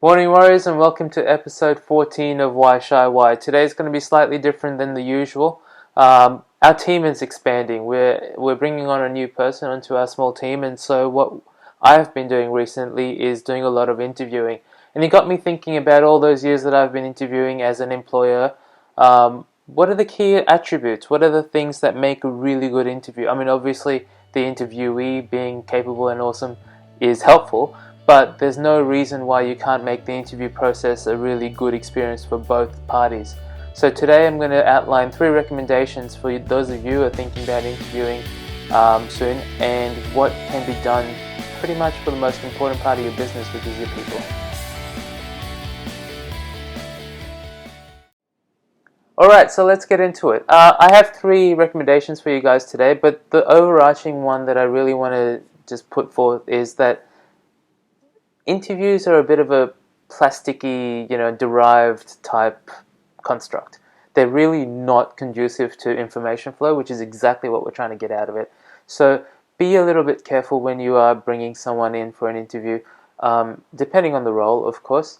Morning Warriors, and welcome to episode 14 of Why Shy Why. Today's going to be slightly different than the usual. Our team is expanding. We're bringing on a new person onto our small team, and so what I've been doing recently is doing a lot of interviewing. And it got me thinking about all those years that I've been interviewing as an employer. What are the key attributes? What are the things that make a really good interview? I mean, obviously, the interviewee being capable and awesome is helpful, but there's no reason why you can't make the interview process a really good experience for both parties. So today I'm going to outline 3 recommendations for those of you who are thinking about interviewing soon, and what can be done pretty much for the most important part of your business, which is your people. Alright, so let's get into it. I have 3 recommendations for you guys today, but the overarching one that I really want to just put forth is that interviews are a bit of a plasticky, derived type construct. They're really not conducive to information flow, which is exactly what we're trying to get out of it. So be a little bit careful when you are bringing someone in for an interview. Depending on the role, of course,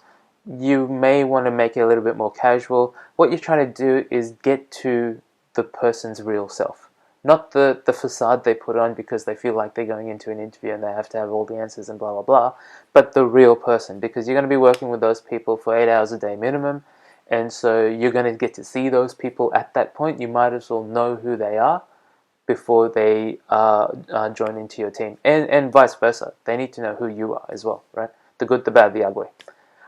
you may want to make it a little bit more casual. What you're trying to do is get to the person's real self. Not the facade they put on because they feel like they're going into an interview and they have to have all the answers and blah, blah, blah, but the real person, because you're going to be working with those people for 8 hours a day minimum, and so you're going to get to see those people at that point. You might as well know who they are before they join into your team, and vice versa. They need to know who you are as well, right? The good, the bad, the ugly.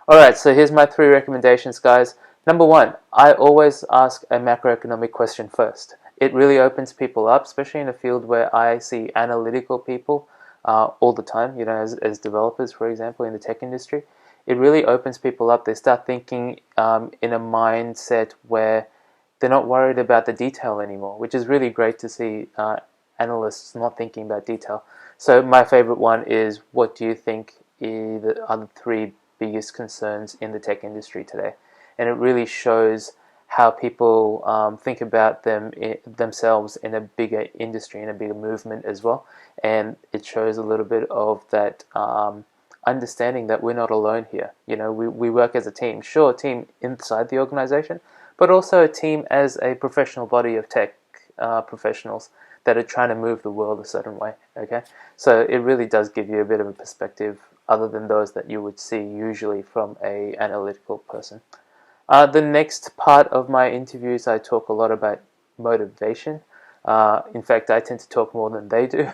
Alright, so here's my 3 recommendations, guys. Number 1, I always ask a macroeconomic question first. It really opens people up, especially in a field where I see analytical people all the time, as developers, for example, in the tech industry. It really opens people up. They start thinking in a mindset where they're not worried about the detail anymore, which is really great to see analysts not thinking about detail. So my favorite one is, what do you think are the 3 biggest concerns in the tech industry today? And it really shows how people think about themselves in a bigger industry, in a bigger movement as well. And it shows a little bit of that understanding that we're not alone here. We work as a team. Sure, a team inside the organization, but also a team as a professional body of tech professionals that are trying to move the world a certain way. Okay, so it really does give you a bit of a perspective other than those that you would see usually from a analytical person. The next part of my interviews, I talk a lot about motivation. In fact, I tend to talk more than they do,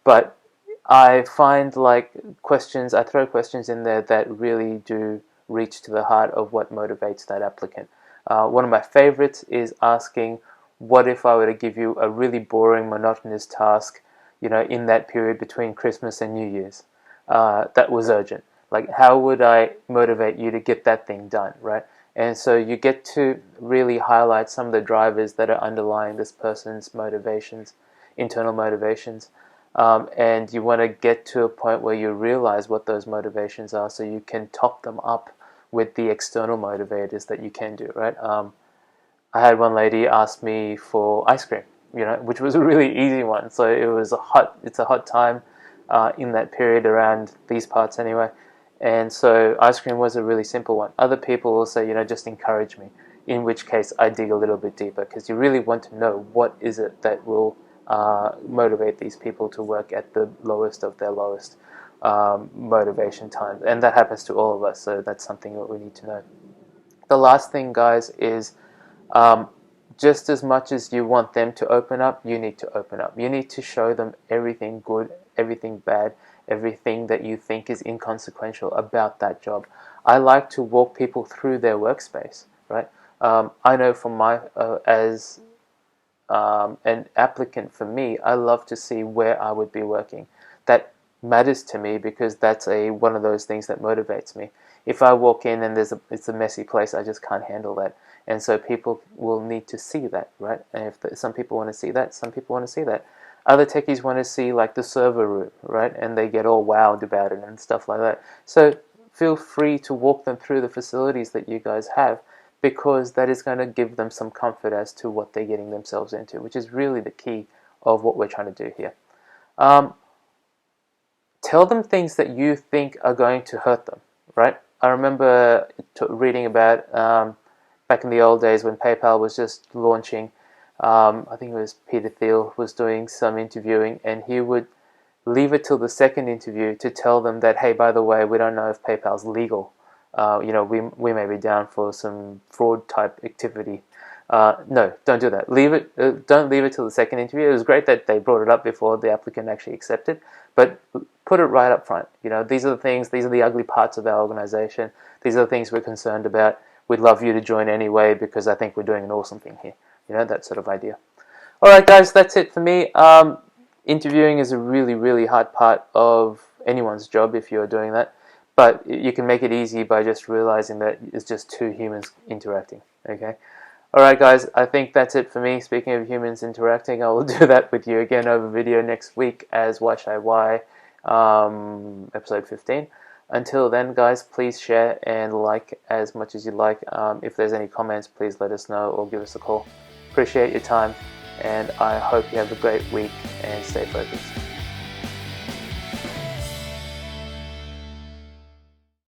but I find I throw questions in there that really do reach to the heart of what motivates that applicant. One of my favorites is asking, what if I were to give you a really boring, monotonous task, in that period between Christmas and New Year's, that was urgent? Like, how would I motivate you to get that thing done, right? And so you get to really highlight some of the drivers that are underlying this person's motivations, internal motivations. And you want to get to a point where you realize what those motivations are, so you can top them up with the external motivators that you can do, right? I had one lady ask me for ice cream, which was a really easy one. So it's a hot time in that period around these parts anyway. And so ice cream was a really simple one. Other people will say, just encourage me, in which case I dig a little bit deeper, because you really want to know what is it that will motivate these people to work at the lowest of their lowest motivation times. And that happens to all of us, so that's something that we need to know. The last thing, guys, is just as much as you want them to open up, you need to open up. You need to show them everything good, everything bad, everything that you think is inconsequential about that job. I like to walk people through their workspace, right? I know from as an applicant, for me, I love to see where I would be working. That matters to me because that's one of those things that motivates me. If I walk in and it's a messy place, I just can't handle that. And so people will need to see that, right? And if some people want to see that, some people want to see that. Other techies want to see like the server room, right? And they get all wowed about it and stuff like that. So feel free to walk them through the facilities that you guys have, because that is going to give them some comfort as to what they're getting themselves into, which is really the key of what we're trying to do here. Tell them things that you think are going to hurt them, right? I remember reading about back in the old days when PayPal was just launching. I think it was Peter Thiel was doing some interviewing, and he would leave it till the second interview to tell them that, hey, by the way, we don't know if PayPal's legal. We may be down for some fraud type activity. No, don't do that. Leave it. Don't leave it till the second interview. It was great that they brought it up before the applicant actually accepted, but put it right up front. These are the things. These are the ugly parts of our organization. These are the things we're concerned about. We'd love you to join anyway because I think we're doing an awesome thing here. That sort of idea. All right, guys, that's it for me. Interviewing is a really, really hard part of anyone's job if you're doing that, but you can make it easy by just realizing that it's just two humans interacting. Okay. All right, guys, I think that's it for me. Speaking of humans interacting, I will do that with you again over video next week as Why Shy Why, episode 15. Until then, guys, please share and like as much as you like. If there's any comments, please let us know or give us a call. Appreciate your time, and I hope you have a great week and stay focused.